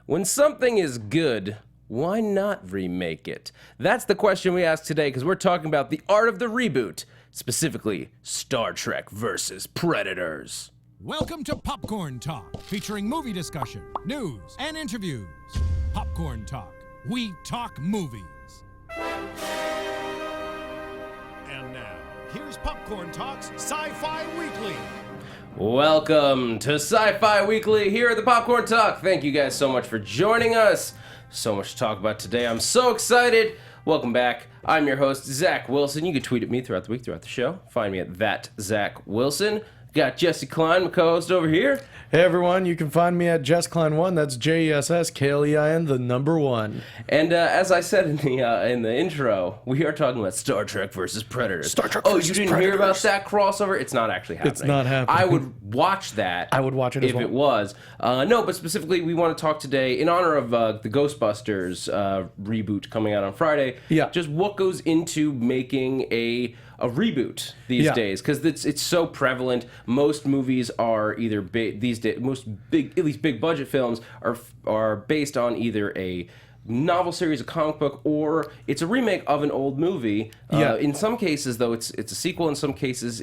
When something is good, why not remake it? That's the question we ask today because we're talking about the art of the reboot, specifically Star Trek versus Predators. Welcome to Popcorn Talk, featuring movie discussion, news, and interviews. Popcorn Talk. We talk movies. And now, here's Popcorn Talk's Sci-Fi Weekly. Welcome to Sci-Fi Weekly here at the Popcorn Talk. Thank you guys so much for joining us. So much to talk about today. I'm so excited. Welcome back. I'm your host, Zach Wilson. You can tweet at me throughout the week, throughout the show. Find me at @ZachWilson. Got Jesse Klein, my co-host over here. Hey everyone, you can find me at JessKlein1. That's JessKlein, the number one. And as I said in the intro, we are talking about Star Trek versus Predators. Star Trek Oh, versus you didn't Predators. hear about that crossover? It's not actually happening. It's not happening. I would watch that. I would watch it as if well. it was. No, but specifically, we want to talk today in honor of the Ghostbusters reboot coming out on Friday. Yeah. Just what goes into making a reboot these days, because it's so prevalent. Most movies are either these days, at least big budget films are based on either a novel series, a comic book, or it's a remake of an old movie. In some cases, though, it's a sequel. In some cases,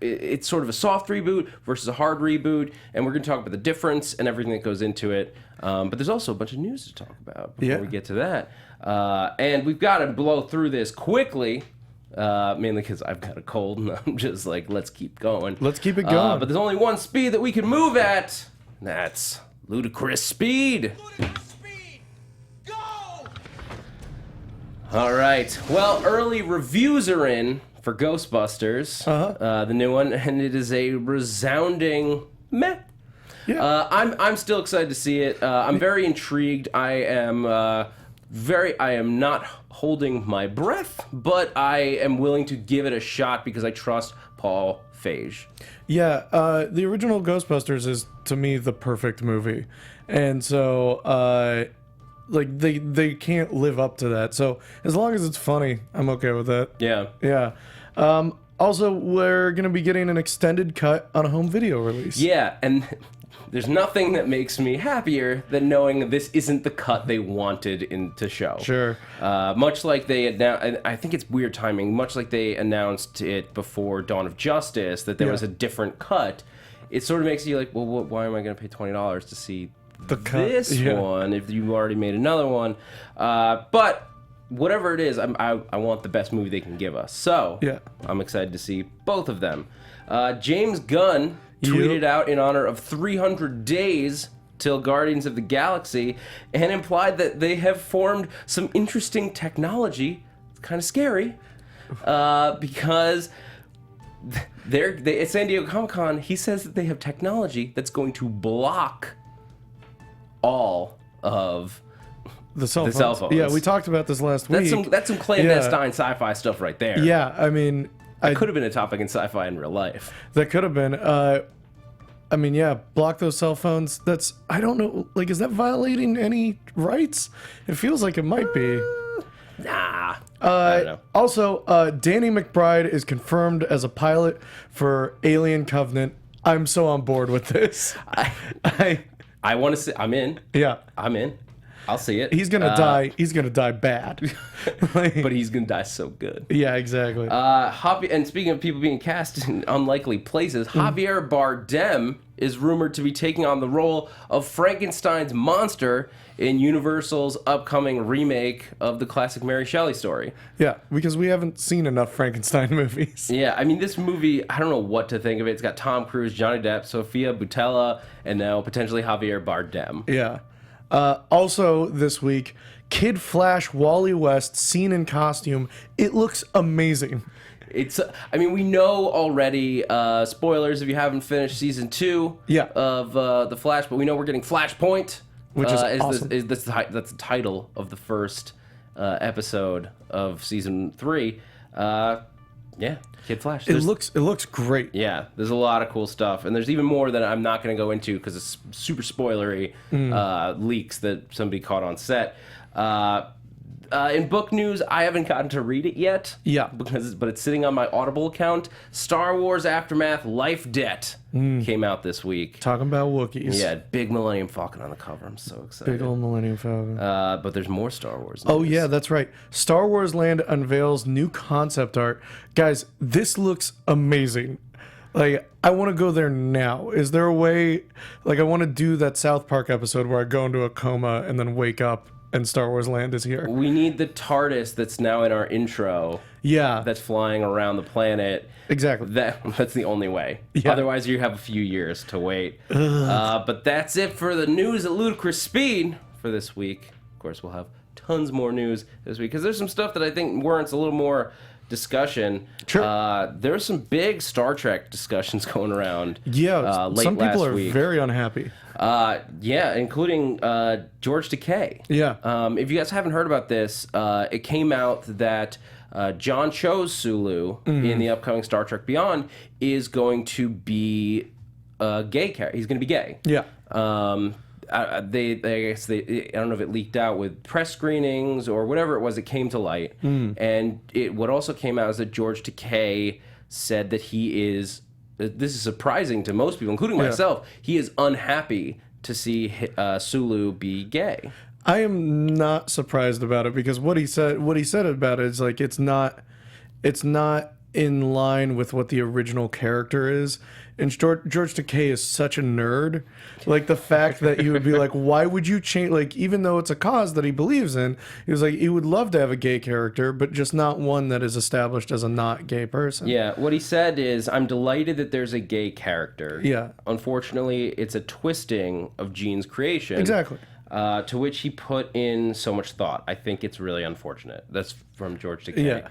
it's sort of a soft reboot versus a hard reboot, and we're going to talk about the difference and everything that goes into it. But there's also a bunch of news to talk about before we get to that. And we've got to blow through this quickly. Mainly because I've got a cold and I'm just like, let's keep going. Let's keep it going. But there's only one speed that we can move at. That's ludicrous speed. Ludicrous speed, go! All right. Well, early reviews are in for Ghostbusters, the new one, and it is a resounding meh. Yeah. I'm still excited to see it. I'm very intrigued. I am not holding my breath, but I am willing to give it a shot because I trust Paul Feig. Yeah, the original Ghostbusters is, to me, the perfect movie. And so, they can't live up to that. So, as long as it's funny, I'm okay with that. Yeah. Yeah. Also, we're going to be getting an extended cut on a home video release. Yeah, and there's nothing that makes me happier than knowing this isn't the cut they wanted to show. Sure. Much like they announced, I think it's weird timing, much like they announced it before Dawn of Justice, that there was a different cut, it sort of makes you like, well, why am I going to pay $20 to see this one if you already made another one? But whatever it is, I want the best movie they can give us. So I'm excited to see both of them. James Gunn tweeted out in honor of 300 days till Guardians of the Galaxy and implied that they have formed some interesting technology. It's kind of scary because at San Diego Comic-Con, he says that they have technology that's going to block all of the cell phones. Yeah, we talked about this last week. That's some clandestine sci-fi stuff right there. Yeah, I mean, it could have been a topic in sci-fi in real life. That could have been. I mean, yeah, block those cell phones. I don't know, like, is that violating any rights? It feels like it might be. Nah. I don't know. Also, Danny McBride is confirmed as a pilot for Alien Covenant. I'm so on board with this. I want to see. I'm in. Yeah. I'm in. I'll see it. He's gonna die. He's gonna die bad. But he's gonna die so good. Yeah, exactly. And speaking of people being cast in unlikely places, Javier Bardem is rumored to be taking on the role of Frankenstein's monster in Universal's upcoming remake of the classic Mary Shelley story. Yeah, because we haven't seen enough Frankenstein movies. Yeah, I mean, this movie, I don't know what to think of it. It's got Tom Cruise, Johnny Depp, Sofia Boutella, and now potentially Javier Bardem. Yeah. Also this week, Kid Flash Wally West seen in costume. It looks amazing. I mean, we know already, spoilers if you haven't finished season 2 of The Flash, but we know we're getting Flashpoint. Which is awesome. That's the title of the first episode of season 3. Yeah, Kid Flash. It looks great. Yeah, there's a lot of cool stuff, and there's even more that I'm not going to go into because it's super spoilery leaks that somebody caught on set. In book news, I haven't gotten to read it yet. Yeah. But it's sitting on my Audible account. Star Wars Aftermath Life Debt came out this week. Talking about Wookiees. Yeah, big Millennium Falcon on the cover. I'm so excited. Big old Millennium Falcon. But there's more Star Wars news. Oh, yeah, that's right. Star Wars Land unveils new concept art. Guys, this looks amazing. Like, I want to go there now. Is there a way... Like, I want to do that South Park episode where I go into a coma and then wake up and Star Wars Land is here. We need the TARDIS that's now in our intro. Yeah. That's flying around the planet. Exactly. That's the only way. Yeah. Otherwise, you have a few years to wait. But that's it for the news at ludicrous speed for this week. Of course, we'll have tons more news this week because there's some stuff that I think warrants a little more discussion. Sure. There's some big Star Trek discussions going around. Yeah, late some people last are week. very unhappy. Yeah, including George Takei. Yeah. If you guys haven't heard about this, it came out that John Cho's Sulu in the upcoming Star Trek Beyond is going to be a gay character. He's going to be gay. Yeah. I guess I don't know if it leaked out with press screenings or whatever it was. It came to light, and what also came out is that George Takei said that he is. This is surprising to most people, including myself. He is unhappy to see Sulu be gay. I am not surprised about it because what he said about it is like it's not in line with what the original character is. And George Takei is such a nerd. Like the fact that he would be like, why would you change? Like, even though it's a cause that he believes in, he was like, he would love to have a gay character, but just not one that is established as a not gay person. Yeah, what he said is, I'm delighted that there's a gay character. Yeah. Unfortunately, it's a twisting of Gene's creation. Exactly. To which he put in so much thought. I think it's really unfortunate. That's from George Takei. Yeah.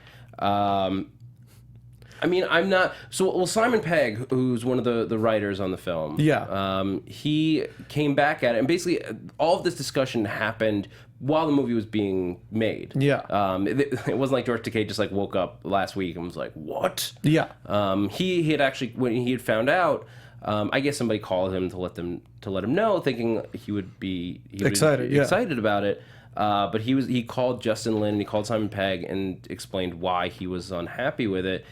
I mean, I'm not... So, Simon Pegg, who's one of the writers on the film... Yeah. He came back at it, and basically all of this discussion happened while the movie was being made. Yeah. It wasn't like George Takei just, like, woke up last week and was like, what? Yeah. He had actually... When he had found out... I guess somebody called him to let him know, thinking he would be excited about it. But he called Justin Lin and he called Simon Pegg and explained why he was unhappy with it.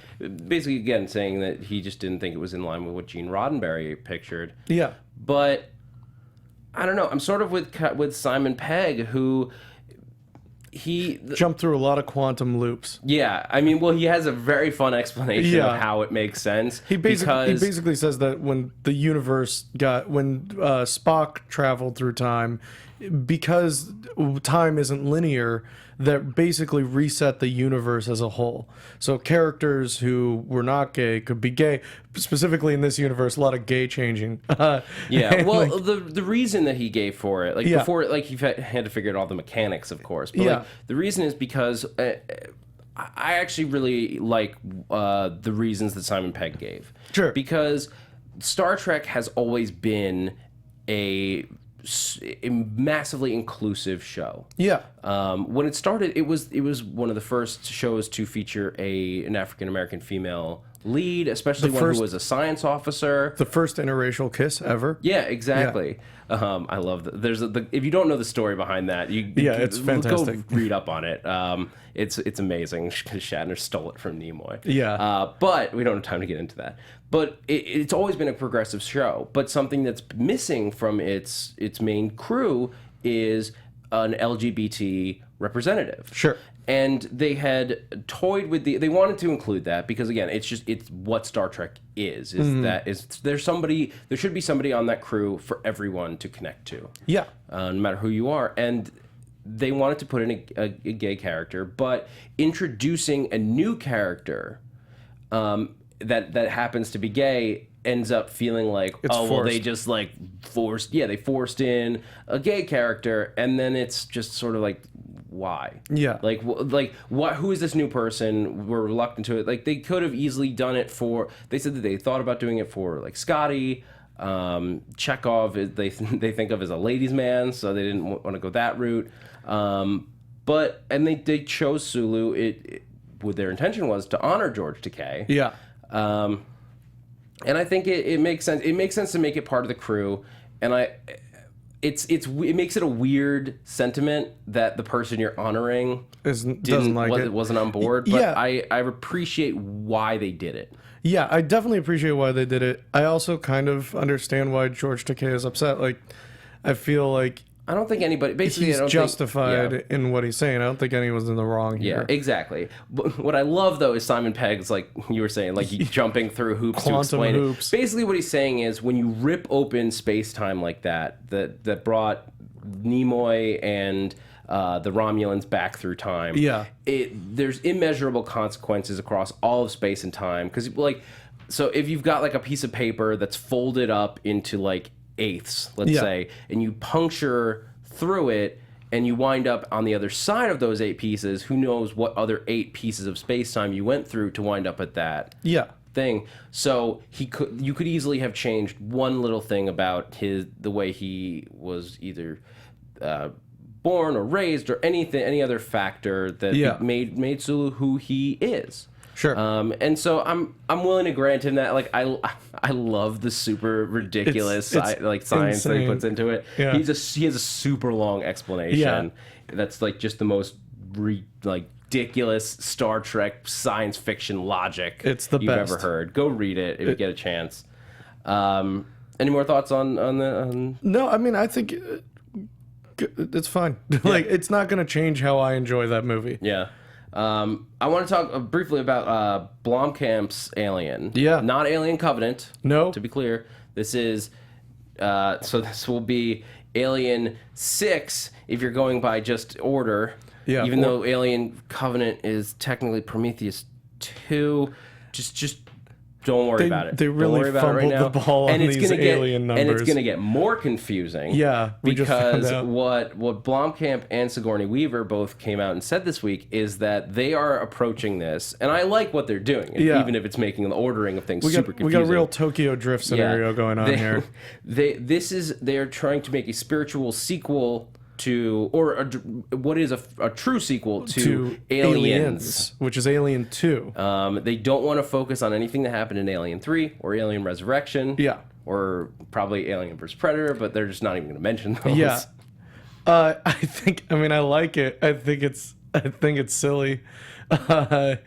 Basically, again, saying that he just didn't think it was in line with what Gene Roddenberry pictured. Yeah. But I don't know. I'm sort of with Simon Pegg, who he jumped through a lot of quantum loops. Yeah, I mean, well, he has a very fun explanation of how it makes sense. He basically says that when Spock traveled through time, because time isn't linear, that basically reset the universe as a whole. So characters who were not gay could be gay. Specifically in this universe, a lot of gay changing. Yeah, well, the reason that he gave for it, before, he had to figure out all the mechanics, of course. But the reason is because I actually really like the reasons that Simon Pegg gave. Sure. Because Star Trek has always been a massively inclusive show. Yeah. When it started, it was one of the first shows to feature an African American female lead, especially one who was a science officer. The first interracial kiss ever. Yeah, exactly. Yeah. I love that. If you don't know the story behind that, it's fantastic. Go read up on it. It's amazing because Shatner stole it from Nimoy. Yeah. But we don't have time to get into that. But it's always been a progressive show. But something that's missing from its main crew is an LGBT representative. Sure. And they had toyed with they wanted to include that because, again, it's what Star Trek is. There should be somebody on that crew for everyone to connect to. Yeah. No matter who you are. And they wanted to put in a gay character, but introducing a new character that happens to be gay ends up feeling like, they just forced in a gay character, and then it's just sort of like, why? Yeah. What? Who is this new person? We're reluctant to it. Like, they could have easily done it for. They said that they thought about doing it for Scotty. Chekhov they think of as a ladies' man, so they didn't want to go that route. But they chose Sulu. What their intention was to honor George Takei. Yeah. And I think it makes sense. It makes sense to make it part of the crew. And it makes it a weird sentiment that the person you're honoring wasn't on board. But Yeah. I appreciate why they did it. Yeah, I definitely appreciate why they did it. I also kind of understand why George Takei is upset. Like, I feel like I don't think anybody basically he's I don't justified think, in what he's saying. I don't think anyone's in the wrong here. Yeah, exactly. But what I love though is Simon Pegg's, like you were saying, like jumping through hoops to explain hoops. it. Basically, what he's saying is when you rip open space time like that brought Nimoy and the Romulans back through time. Yeah. There's immeasurable consequences across all of space and time. Because, like, so if you've got, like, a piece of paper that's folded up into, like, eighths, let's say, and you puncture through it, and you wind up on the other side of those 8 pieces, who knows what other 8 pieces of space-time you went through to wind up at that thing. So you could easily have changed one little thing about the way he was either born or raised or any other factor that made Sulu who he is. Sure. And so I'm willing to grant him that. Like I love the super ridiculous science insane. that he puts into it. Yeah. He has a super long explanation. That's like just the most ridiculous Star Trek science fiction logic It's the you've best. ever heard. Go read it if you get a chance. Any more thoughts on the? No, I mean, I think it's fine. Like, it's not going to change how I enjoy that movie. Yeah. I want to talk briefly about Blomkamp's Alien. Yeah. Not Alien Covenant. No. To be clear, this is so this will be Alien 6 if you're going by just order. Yeah. Even though Alien Covenant is technically Prometheus 2, just don't worry about it. They really don't worry about it right fumbled now. the ball on these alien numbers. And it's going to get more confusing. Yeah, we just found because out. what Blomkamp and Sigourney Weaver both came out and said this week is that they are approaching this, and I like what they're doing, even if it's making the ordering of things super confusing. We got a real Tokyo Drift scenario going on here. They're trying to make a spiritual sequel to, or what is a true sequel to Aliens, which is Alien 2. They don't want to focus on anything that happened in Alien 3 or Alien Resurrection. Yeah. Or probably Alien vs. Predator, but they're just not even going to mention those. Yeah. I like it. I think it's silly. I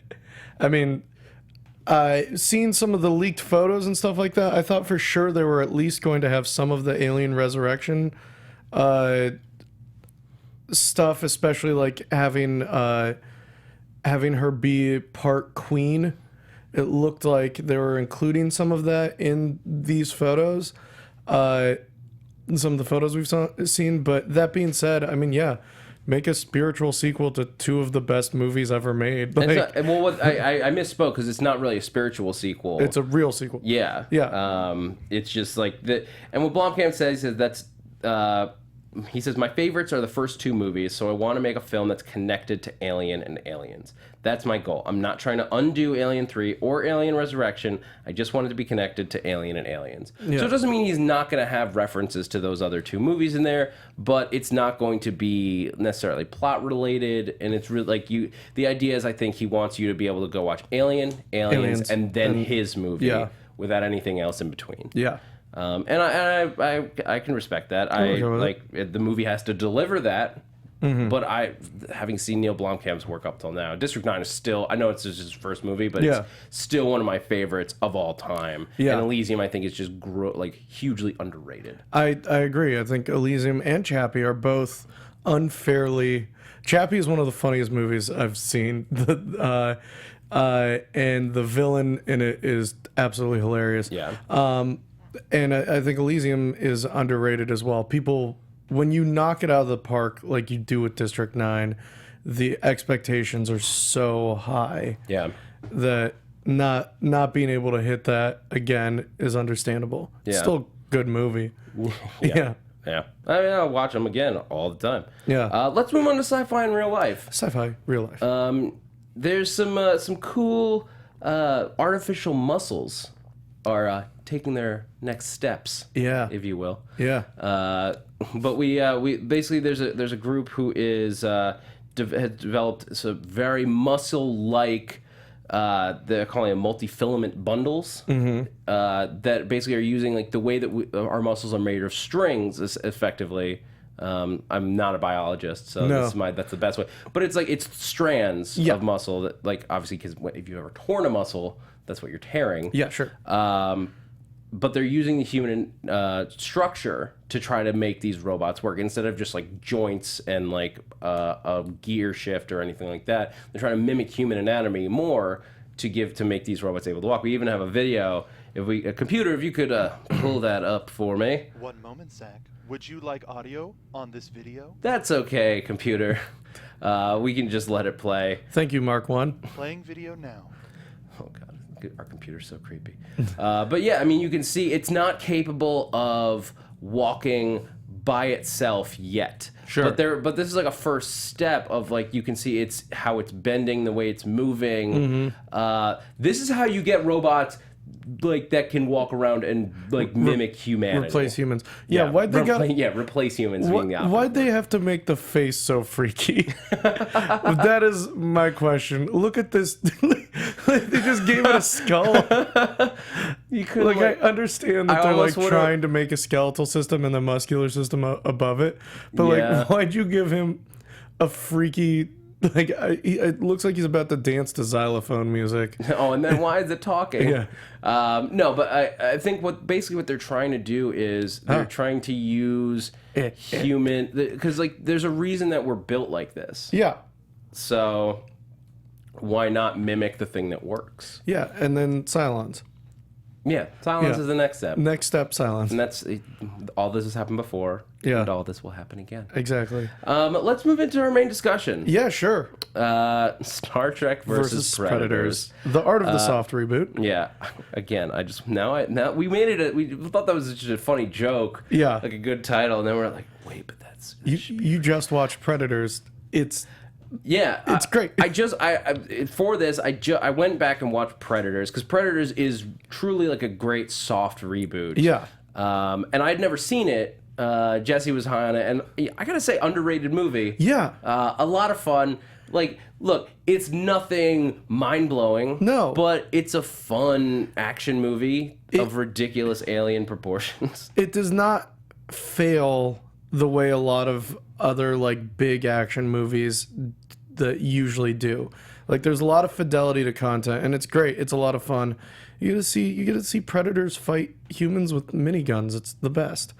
mean, seeing some of the leaked photos and stuff like that, I thought for sure they were at least going to have some of the Alien Resurrection stuff, especially like having her be part queen. It looked like they were including some of that in these photos, some of the photos we've seen. But that being said, I mean, make a spiritual sequel to 2 of the best movies ever made. Like, I misspoke because it's not really a spiritual sequel. it's a real sequel. Yeah. It's just like that. And what Blomkamp says is that's. He says, my favorites are the first 2 movies, so I want to make a film that's connected to Alien and Aliens. That's my goal. I'm not trying to undo Alien 3 or Alien Resurrection. I just want it to be connected to Alien and Aliens. Yeah. So it doesn't mean he's not going to have references to those other 2 movies in there, but it's not going to be necessarily plot related. And it's really like the idea is I think he wants you to be able to go watch Aliens, and then his movie without anything else in between. Yeah. And I can respect that. The movie has to deliver that. Mm-hmm. But having seen Neil Blomkamp's work up till now, District 9 is still, I know it's just his first movie, but it's still one of my favorites of all time. Yeah. And Elysium, I think, is just hugely underrated. I agree. I think Elysium and Chappie are both unfairly. Chappie is one of the funniest movies I've seen. And the villain in it is absolutely hilarious. Yeah. And I think Elysium is underrated as well. People, when you knock it out of the park like you do with District 9, the expectations are so high that not being able to hit that again is understandable. It's still a good movie. Yeah. I mean, I'll watch them again all the time. Yeah. Let's move on to sci-fi in real life. Sci-fi, real life. There's some cool artificial muscles are taking their next steps, if you will. Yeah. But we basically there's a group who has developed some very muscle-like they're calling it multi-filament bundles that basically are using like the way that our muscles are made of strings effectively. I'm not a biologist, so that's the best way. But it's like it's strands of muscle that, like, obviously, because if you've ever torn a muscle, that's what you're tearing. Yeah, sure. But they're using the human structure to try to make these robots work instead of just like joints and like a gear shift or anything like that. They're trying to mimic human anatomy more to make these robots able to walk. We even have a video. A computer, if you could pull that up for me. One moment, Zach. Would you like audio on this video? That's okay, computer. We can just let it play. Thank you, Mark 1. Playing video now. Oh, God. Our computer's so creepy. But yeah, I mean, you can see it's not capable of walking by itself yet. Sure. But this is like a first step of, like, you can see it's how it's bending, the way it's moving. This is how you get robots like that can walk around and like mimic humanity, replace humans. Yeah, why'd they replace humans? Being the opposite. Why'd they have to make the face so freaky? That is my question. Look at this. They just gave it a skull. You could like I understand that they're like trying to make a skeletal system and the muscular system above it, but like why'd you give him a freaky? Like it looks like he's about to dance to xylophone music. Oh, and then why is it talking? Yeah. No, but I think what they're trying to do is they're trying to use human, because like there's a reason that we're built like this. Yeah. So why not mimic the thing that works? Yeah, and then Cylons. Yeah, Cylons is the next step. Next step, Cylons. And that's all this has happened before. Yeah. And all this will happen again. Exactly. Let's move into our main discussion. Yeah, sure. Star Trek versus Predators. The art of the soft reboot. Yeah. Again, now we made it. We thought that was just a funny joke. Yeah. Like a good title, and then we're like, wait, but that's you just watched Predators. It's great. I went back and watched Predators because Predators is truly like a great soft reboot. Yeah. And I'd never seen it. Jesse was high on it, and I gotta say, underrated movie. Yeah. A lot of fun. Like, look, it's nothing mind-blowing. No. But it's a fun action movie of ridiculous alien proportions. It does not fail the way a lot of other like big action movies that usually do. Like there's a lot of fidelity to content, and it's great. It's a lot of fun. You get to see predators fight humans with miniguns. It's the best.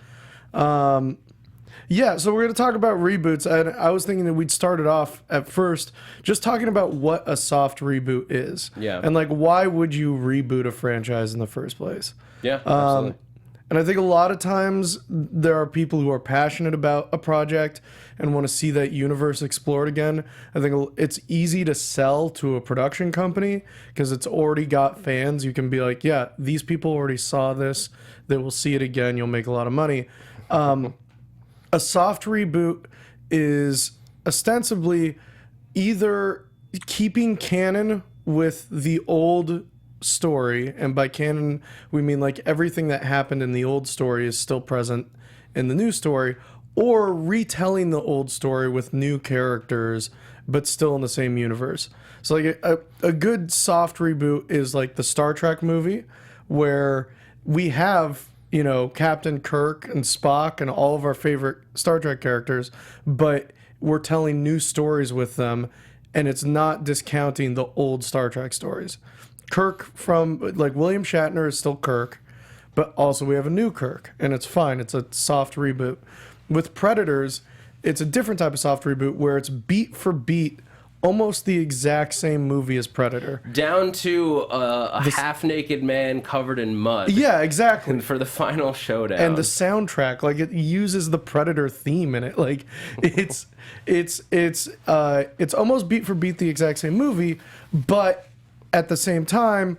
Yeah, so we're going to talk about reboots, and I was thinking that we'd start it off at first just talking about what a soft reboot is. Yeah. And like why would you reboot a franchise in the first place? Yeah, absolutely. And I think a lot of times there are people who are passionate about a project and want to see that universe explored again. I think it's easy to sell to a production company because it's already got fans. You can be like, yeah, these people already saw this. They will see it again. You'll make a lot of money. A soft reboot is ostensibly either keeping canon with the old story, and by canon we mean like everything that happened in the old story is still present in the new story, or retelling the old story with new characters but still in the same universe. So like a good soft reboot is like the Star Trek movie where we have, you know, Captain Kirk and Spock and all of our favorite Star Trek characters, but we're telling new stories with them, and it's not discounting the old Star Trek stories. Kirk from, like, William Shatner is still Kirk, but also we have a new Kirk, and it's fine. It's a soft reboot. With Predators, it's a different type of soft reboot where it's beat for beat almost the exact same movie as Predator. Down to a half-naked man covered in mud. Yeah, exactly. For the final showdown. And the soundtrack, like, it uses the Predator theme in it. Like, it's almost beat for beat the exact same movie, but at the same time,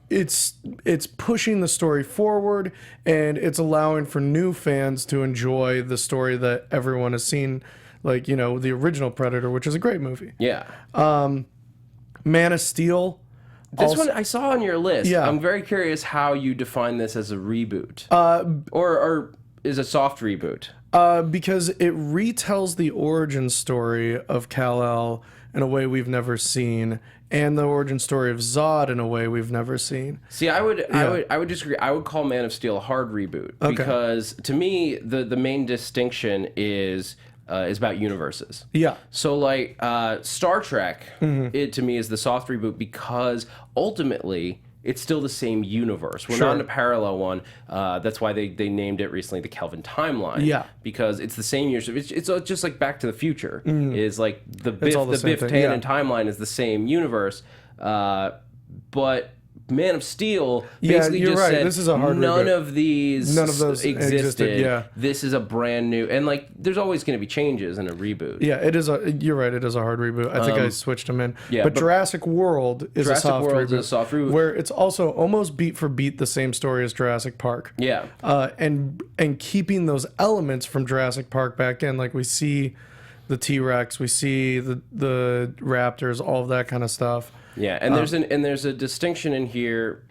it's pushing the story forward, and it's allowing for new fans to enjoy the story that everyone has seen. Like, you know, the original Predator, which is a great movie. Yeah. Man of Steel. This one I saw on your list. Yeah. I'm very curious how you define this as a reboot. Or is a soft reboot? Because it retells the origin story of Kal-El in a way we've never seen. and the origin story of Zod in a way we've never seen. See, I would disagree. I would call Man of Steel a hard reboot because to me the main distinction is about universes. Yeah. So like Star Trek, it to me is the soft reboot because ultimately it's still the same universe. We're not in a parallel one. That's why they named it recently the Kelvin timeline. Yeah. Because it's the same universe. It's just like Back to the Future. Is like the Biff thing, Tannen timeline is the same universe. But Man of Steel basically just said this is a hard none reboot. of these None of those existed. Yeah. This is a brand new, and like there's always going to be changes in a reboot. Yeah, you're right. It is a hard reboot. I think I switched them in. Yeah, but Jurassic World is a soft reboot. Where it's also almost beat for beat the same story as Jurassic Park. Yeah. And keeping those elements from Jurassic Park back in, like we see the T-Rex, we see the raptors, all of that kind of stuff. Yeah, and there's a distinction in here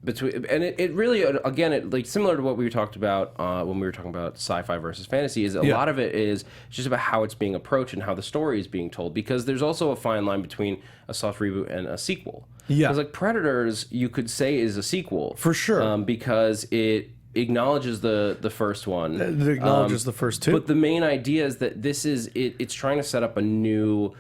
between, and it really, again, it like similar to what we talked about when we were talking about sci-fi versus fantasy, is a lot of it is just about how it's being approached and how the story is being told, because there's also a fine line between a soft reboot and a sequel. Yeah, because like Predators, you could say is a sequel for sure, because it acknowledges the first one. It acknowledges the first two. But the main idea is that this is it's trying to set up a new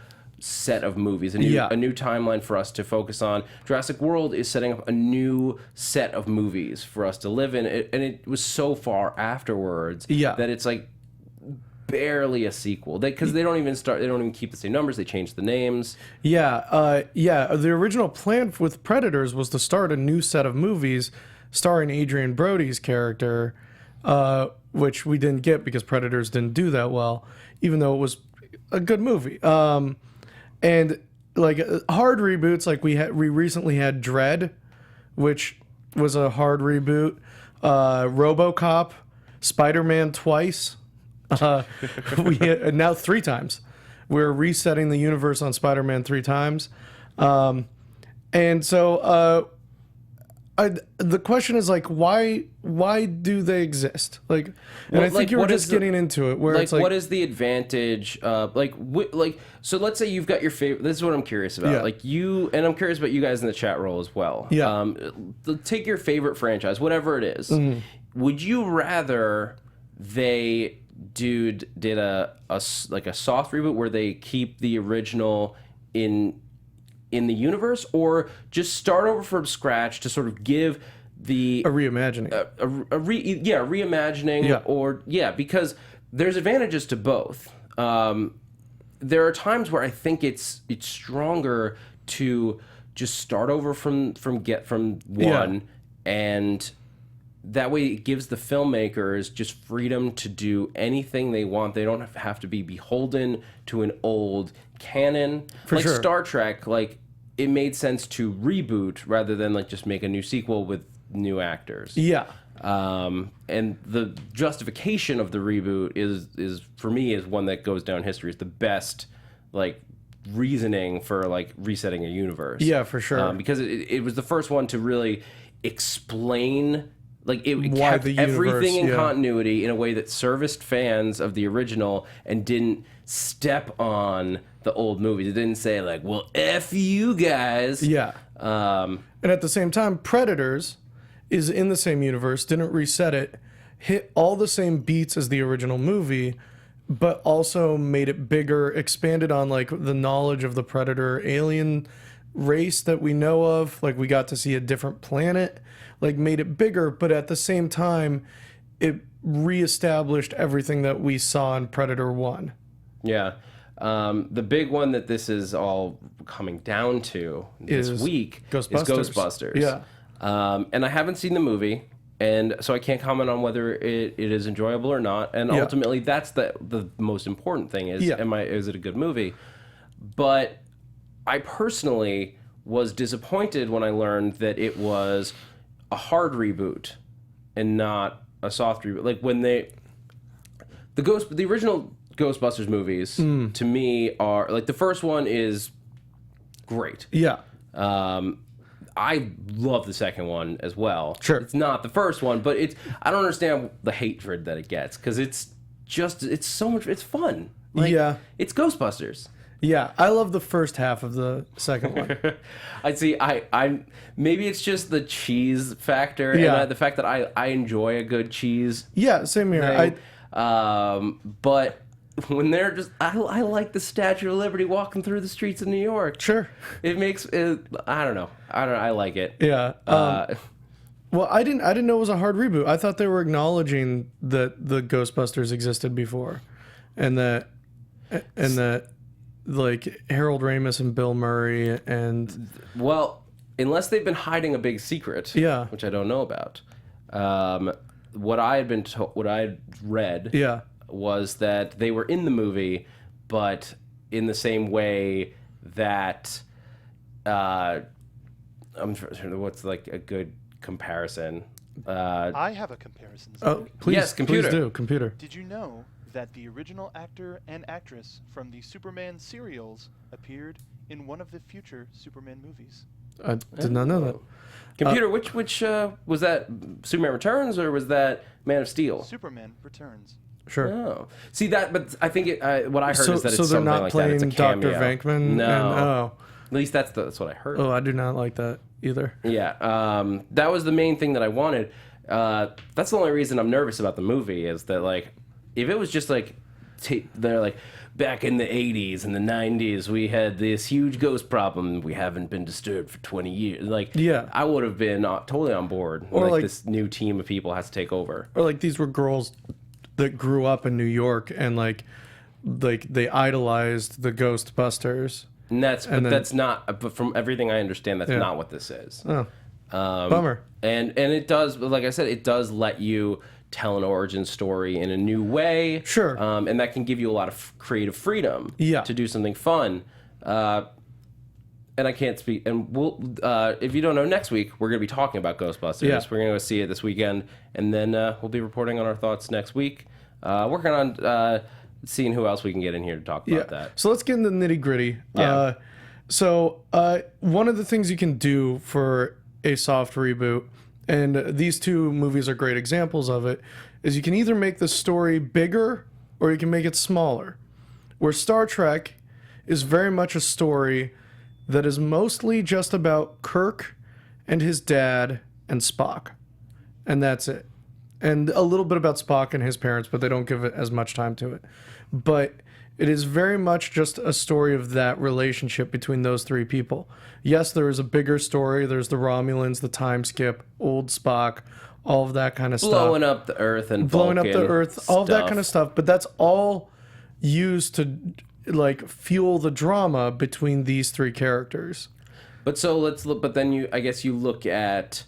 set of movies, a new timeline for us to focus on. Jurassic World is setting up a new set of movies for us to live in, and it was so far afterwards that it's like barely a sequel, because they don't even keep the same numbers. They change the names. The original plan with Predators was to start a new set of movies starring Adrian Brody's character, which we didn't get because Predators didn't do that well, even though it was a good movie. And like hard reboots, like we recently had Dredd, which was a hard reboot. RoboCop, Spider-Man twice. We had, now 3 times. We're resetting the universe on Spider-Man 3 times. And so the question is like, why do they exist? Like, and I think you were just getting into it, where it's like, what is the advantage? So let's say you've got your favorite. This is what I'm curious about. Yeah. Like you, and I'm curious about you guys in the chat roll as well. Yeah. Take your favorite franchise, whatever it is. Would you rather they did a soft reboot where they keep the original in the universe, or just start over from scratch to sort of give a reimagining, reimagining, because there's advantages to both. There are times where I think it's stronger to just start over from one, and that way it gives the filmmakers just freedom to do anything they want. They don't have to be beholden to an old canon. Like Star Trek, like it made sense to reboot rather than like just make a new sequel with new actors. Yeah. And the justification of the reboot is for me is one that goes down history as the best like reasoning for like resetting a universe. Yeah, for sure. Because it was the first one to really explain, like it why kept the universe, everything in continuity in a way that serviced fans of the original and didn't step on the old movies. It didn't say like, well, F you guys. Yeah. And at the same time, Predators is in the same universe, didn't reset it, hit all the same beats as the original movie, but also made it bigger, expanded on like the knowledge of the Predator alien race that we know of. Like we got to see a different planet, like made it bigger, but at the same time, it reestablished everything that we saw in Predator 1. Yeah. The big one that this is all coming down to this week is Ghostbusters. Yeah. And I haven't seen the movie, and so I can't comment on whether it is enjoyable or not. And ultimately, that's the most important thing is, is it a good movie? But I personally was disappointed when I learned that it was a hard reboot and not a soft reboot. Like when the original Ghostbusters movies to me are like, the first one is great. Yeah. I love the second one as well. Sure. It's not the first one, but I don't understand the hatred that it gets, because it's so much, it's fun. Like, it's Ghostbusters. Yeah, I love the first half of the second one. I see. I maybe it's just the cheese factor, Yeah. and the fact that I enjoy a good cheese Yeah, same here. thing. But when they're just, I like the Statue of Liberty walking through the streets of New York. Sure. It makes it. I don't know. I like it. Yeah. Well, I didn't know it was a hard reboot. I thought they were acknowledging that the Ghostbusters existed before, and that like Harold Ramis and Bill Murray and Well, unless they've been hiding a big secret, Yeah. which I don't know about. What I had been what I had read, yeah, was that they were in the movie, but in the same way that I'm trying what's like a good comparison. I have a comparison. oh Zach. please, Yes, computer. please do computer. Did you know that the original actor and actress from the Superman serials appeared in one of the future Superman movies? I did not know that. Computer, which was that Superman Returns or was that Man of Steel? Superman Returns. Sure. Oh, see that, but I think what I heard So, is that so it's they're something not like that. It's a playing Dr. cameo. Venkman. No, And, at least that's what I heard. I do not like that either. Yeah, that was the main thing that I wanted. That's the only reason I'm nervous about the movie is that like, if it was just like, they're like, back in the 80s and the 90s, we had this huge ghost problem. We haven't been disturbed for 20 years. Like, Yeah. I would have been totally on board. Or like this new team of people has to take over. Or like these were girls that grew up in New York and like they idolized the Ghostbusters. And that's then- that's not. But from everything I understand, that's Yeah. not what this is. Oh, bummer. And it does, like I said, it does let you tell an origin story in a new way. Sure. And that can give you a lot of creative freedom. Yeah. To do something fun. And I can't speak. And we'll, if you don't know, next week we're going to be talking about Ghostbusters. Yeah. We're going to go see it this weekend, and then we'll be reporting on our thoughts next week. Working on seeing who else we can get in here to talk about that. So let's get into the nitty gritty. Yeah. One of the things you can do for a soft reboot, and these two movies are great examples of it, is you can either make the story bigger or you can make it smaller. Where Star Trek is very much a story that is mostly just about Kirk and his dad and Spock. And that's it. And a little bit about Spock and his parents, but they don't give it as much time to it. But it is very much just a story of that relationship between those three people. Yes, there is a bigger story. There's the Romulans, the time skip, old Spock, all of that kind of stuff. Blowing up the Earth and Blowing up Vulcan the Earth, all of that stuff. kind of stuff. But that's all used to like fuel the drama between these three characters. But so let's look. But then I guess you look at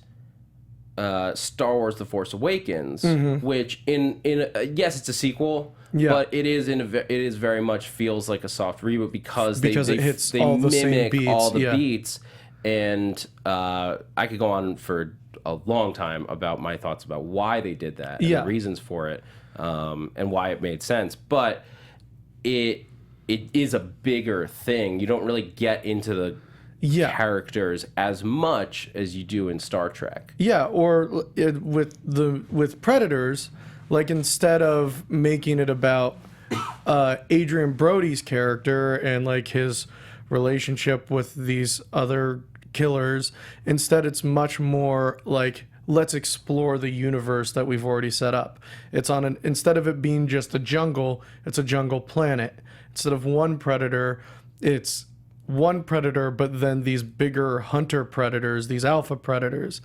Star Wars: The Force Awakens, which yes, it's a sequel. Yeah. But it is very much feels like a soft reboot because it hits all the same mimic beats, all the yeah. beats, and I could go on for a long time about my thoughts about why they did that, and Yeah. the reasons for it, and why it made sense. But it is a bigger thing. You don't really get into the characters as much as you do in Star Trek. Yeah, or with Predators, like instead of making it about Adrian Brody's character and like his relationship with these other killers, instead it's much more like let's explore the universe that we've already set up. It's on instead of it being just a jungle, it's a jungle planet. Instead of one predator, it's one predator, but then these bigger hunter predators, these alpha predators.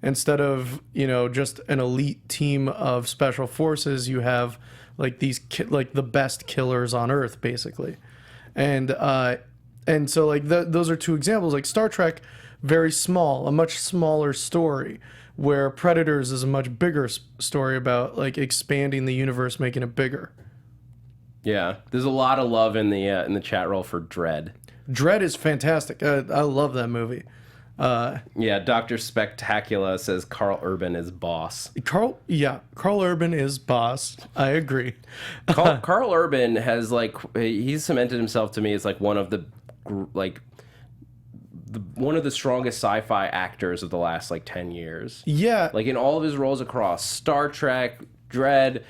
Instead of, just an elite team of special forces, you have like these like the best killers on Earth, basically. And so like those are two examples. Like Star Trek, very small, a much smaller story, where Predators is a much bigger story about like expanding the universe, making it bigger. Yeah, there's a lot of love in the chat roll for Dread. Dread is fantastic. I love that movie. Yeah, Dr. Spectacular says Carl Urban is boss. Carl Urban is boss. I agree. Carl Urban has he's cemented himself to me as like one of the strongest sci-fi actors of the last 10 years. Yeah. Like in all of his roles across Star Trek, Dread,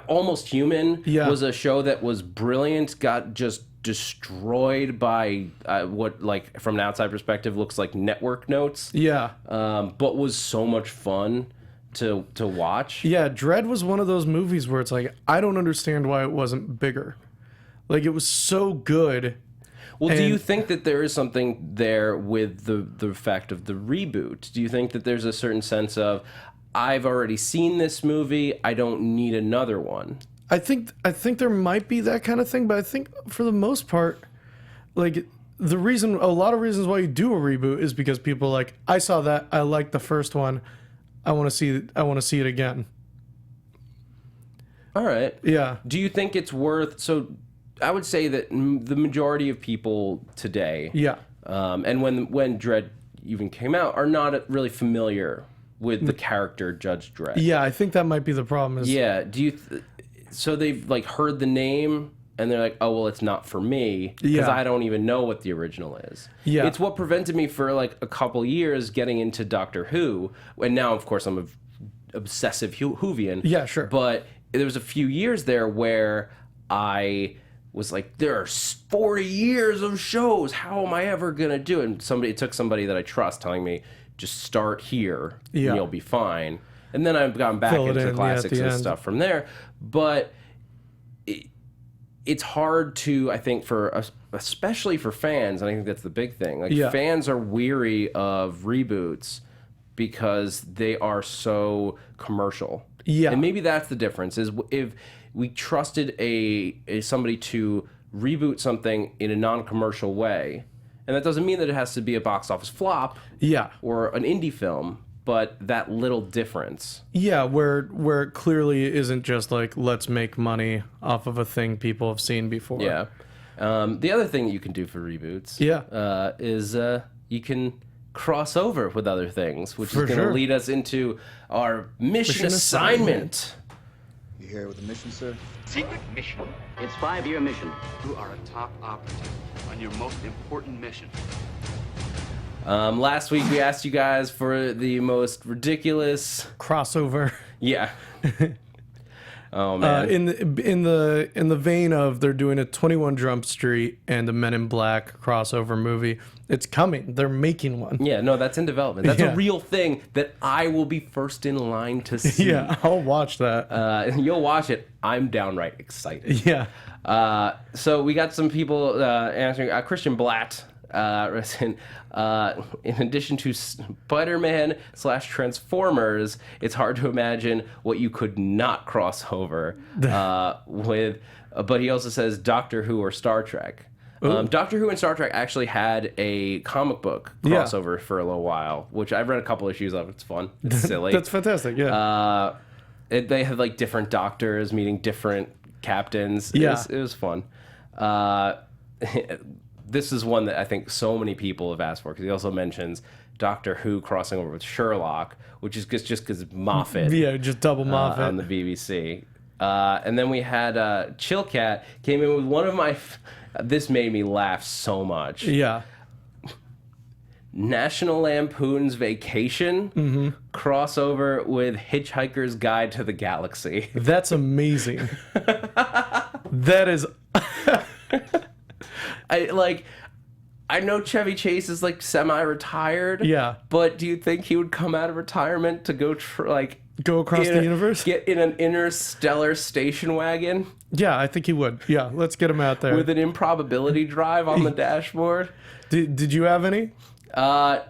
Almost Human Yeah. was a show that was brilliant, got just destroyed by what, like, from an outside perspective, looks like network notes. Yeah. But was so much fun to watch. Yeah, Dread was one of those movies where it's like, I don't understand why it wasn't bigger. Like, it was so good. Well, do And- you think that there is something there with the fact of the reboot? Do you think that there's a certain sense of, I've already seen this movie, I don't need another one? I think there might be that kind of thing, but I think for the most part, like, a lot of reasons why you do a reboot is because people are like, I saw that, I liked the first one, I want to see it again. All right. Yeah. Do you think it's worth... So I would say that the majority of people today, Yeah. and when Dredd even came out, are not really familiar with the character Judge Dredd. Yeah, I think that might be the problem. Is Yeah. Do you... So they've, like, heard the name, and they're like, oh, well, it's not for me, because Yeah. I don't even know what the original is. Yeah. It's what prevented me for, like, a couple years getting into Doctor Who, and now, of course, I'm an obsessive Whovian. Yeah, sure. But there was a few years there where I was like, there are 40 years of shows. How am I ever going to do it? And it took somebody that I trust telling me, just start here, Yeah. and you'll be fine. And then I've gone back Fill it into in, classics at the and end. stuff from there. But it's hard to, I think, especially for fans, and I think that's the big thing. Like, Yeah. fans are weary of reboots because they are so commercial. Yeah. And maybe that's the difference, is if we trusted somebody to reboot something in a non-commercial way, and that doesn't mean that it has to be a box office flop yeah. or an indie film, but that little difference. Yeah, where it clearly isn't just like, let's make money off of a thing people have seen before. Yeah. The other thing that you can do for reboots is you can cross over with other things, which For is going to sure. lead us into our mission assignment. You here with the mission, sir? Secret mission. It's 5-year mission. You are a top operative on your most important mission. Last week we asked you guys for the most ridiculous... Crossover. Yeah. Oh, man. In the vein of they're doing a 21 Jump Street and a Men in Black crossover movie, it's coming. They're making one. Yeah, no, that's in development. That's Yeah. a real thing that I will be first in line to see. Yeah, I'll watch that. You'll watch it. I'm downright excited. Yeah. So we got some people answering. Kristian Blatt, in addition to Spider-Man / Transformers, it's hard to imagine what you could not cross over with. But he also says Doctor Who or Star Trek. Doctor Who and Star Trek actually had a comic book crossover for a little while, which I've read a couple issues of. It's fun. It's silly. That's fantastic. Yeah. They had like different doctors meeting different captains. Yeah. It was fun. This is one that I think so many people have asked for, because he also mentions Doctor Who crossing over with Sherlock, which is just because Moffat. Yeah, just double Moffat. On the BBC. And then we had Chillcat came in with one of my... This made me laugh so much. Yeah. National Lampoon's Vacation crossover with Hitchhiker's Guide to the Galaxy. That's amazing. That is... I know Chevy Chase is like semi-retired. Yeah. But do you think he would come out of retirement to go Go across the universe? Get in an interstellar station wagon Yeah, I think he would. Yeah, let's get him out there. with an improbability drive on the dashboard? Did you have any? I'll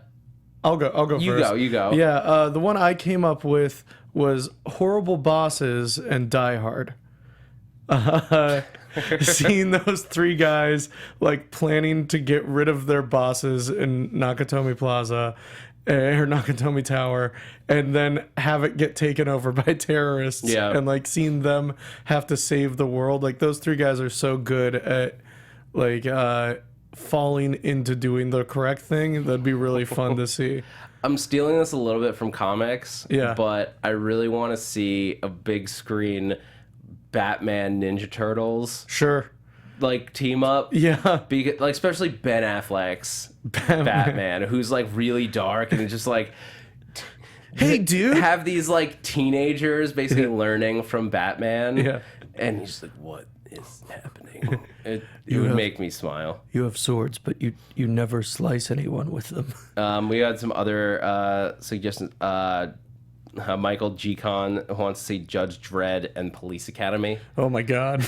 go You first. go, you go. Yeah, the one I came up with was Horrible Bosses and Die Hard. Seeing those three guys like planning to get rid of their bosses in Nakatomi Plaza or Nakatomi Tower, and then have it get taken over by terrorists. Yeah. And like seeing them have to save the world. Like those three guys are so good at like falling into doing the correct thing. That'd be really fun to see. I'm stealing this a little bit from comics, Yeah. but I really want to see a big screen Batman Ninja Turtles Sure. like team up. Yeah. Because, like, especially Ben Affleck's Batman, who's like really dark and just like Hey, dude. have these like teenagers basically learning from Batman. Yeah. And he's like, what is happening? It would make me smile. You have swords, but you never slice anyone with them. We had some other suggestions. Michael G. Con wants to see Judge Dredd and Police Academy. Oh my God.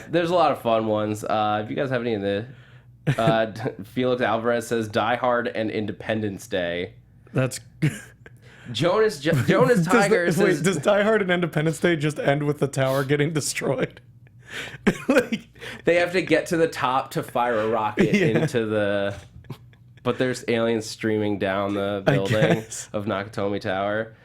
There's a lot of fun ones. If you guys have any in the... Felix Alvarez says Die Hard and Independence Day. That's... Jonas Tiger says... does Die Hard and Independence Day just end with the tower getting destroyed? Like, they have to get to the top to fire a rocket into the... But there's aliens streaming down the building of Nakatomi Tower.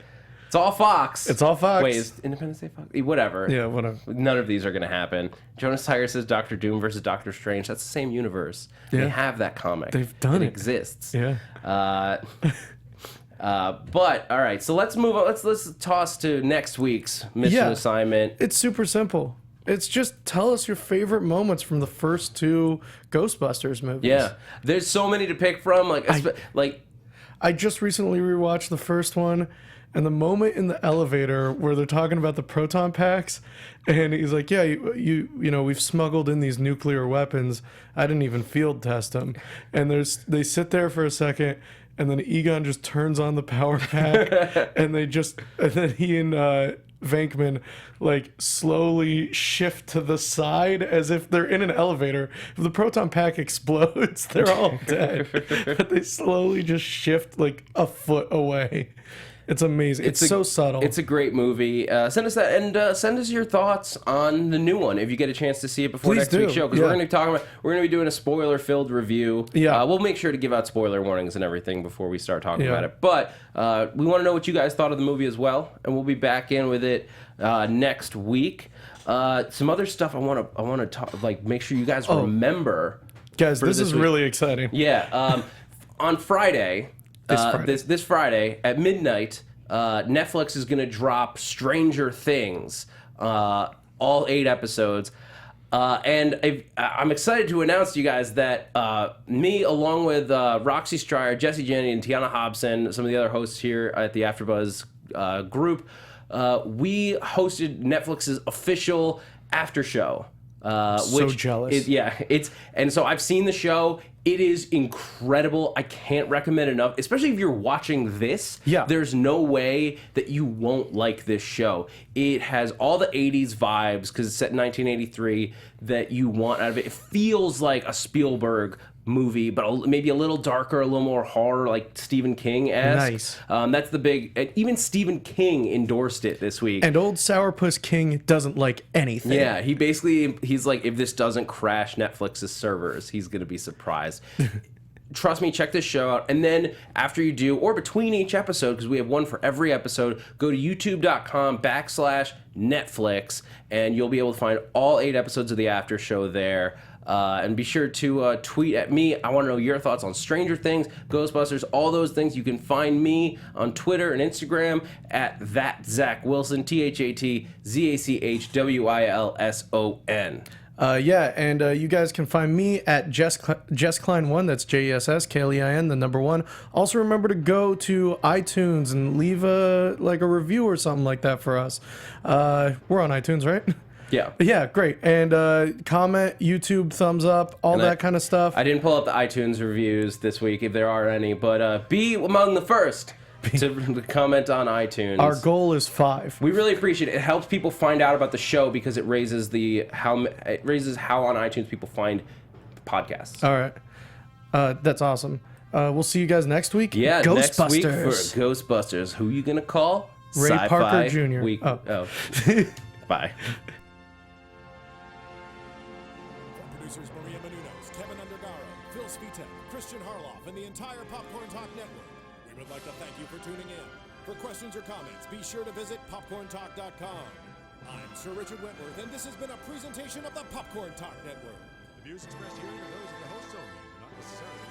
It's all Fox. It's all Fox. Wait, is Independence Day Fox? Whatever. Yeah, whatever. None of these are going to happen. Jonas Tiger says Doctor Doom versus Doctor Strange. That's the same universe. Yeah. They have that comic. They've done it. It exists. Yeah. But all right, so let's move on. Let's toss to next week's mission assignment. It's super simple. It's just tell us your favorite moments from the first 2 Ghostbusters movies. Yeah, there's so many to pick from. I just recently rewatched the first one, and the moment in the elevator where they're talking about the proton packs, and he's like, "Yeah, you know, we've smuggled in these nuclear weapons. I didn't even field test them." And they sit there for a second, and then Egon just turns on the power pack, and then he and Venkman like slowly shift to the side as if they're in an elevator. If the proton pack explodes, they're all dead. But they slowly just shift like a foot away. It's amazing. It's so subtle. It's a great movie. Send us that, and send us your thoughts on the new one if you get a chance to see it before Please next do. week's show. Because we're going to be doing a spoiler-filled review. Yeah. We'll make sure to give out spoiler warnings and everything before we start talking about it. But we want to know what you guys thought of the movie as well, and we'll be back in with it next week. Some other stuff I want to talk, like make sure you guys remember. Guys, this is week. really exciting. Yeah. On Friday. This Friday at midnight, Netflix is going to drop Stranger Things, all 8 episodes. And I'm excited to announce to you guys that me, along with Roxy Stryer, Jesse Janney, and Tiana Hobson, some of the other hosts here at the AfterBuzz group, we hosted Netflix's official after show. So jealous. And so I've seen the show. It is incredible. I can't recommend enough, especially if you're watching this. Yeah. There's no way that you won't like this show. It has all the 80s vibes because it's set in 1983 that you want out of it. It feels like a Spielberg movie, but maybe a little darker, a little more horror, like Stephen King-esque. Nice. That's the big... Even Stephen King endorsed it this week. And old Sourpuss King doesn't like anything. Yeah, he's like, if this doesn't crash Netflix's servers, he's going to be surprised. Trust me, check this show out. And then after you do, or between each episode, because we have one for every episode, go to youtube.com/Netflix, and you'll be able to find all 8 episodes of the after show there. And be sure to tweet at me. I want to know your thoughts on Stranger Things, Ghostbusters, all those things. You can find me on Twitter and Instagram at @ZachWilson, ThatzachWilson. And you guys can find me at Jess Klein 1. That's JessKlein, the number 1. Also remember to go to iTunes and leave a review or something like that for us. We're on iTunes, right? Yeah. Yeah, great. And comment, YouTube, thumbs up, all that kind of stuff. I didn't pull up the iTunes reviews this week, if there are any, but be among the first to comment on iTunes. Our goal is 5. We really appreciate it. It helps people find out about the show because it raises how on iTunes people find podcasts. All right. That's awesome. We'll see you guys next week. Yeah, Ghostbusters. next week for Ghostbusters. Who are you going to call? Ray Sci-Fi Parker Jr. Week. Oh. Bye. Producers Maria Menounos, Kevin Undergaro, Phil Svitek, Kristian Harloff, and the entire Popcorn Talk Network. We would like to thank you for tuning in. For questions or comments, be sure to visit popcorntalk.com. I'm Sir Richard Wentworth, and this has been a presentation of the Popcorn Talk Network. The views expressed here are those of the hosts only, not necessarily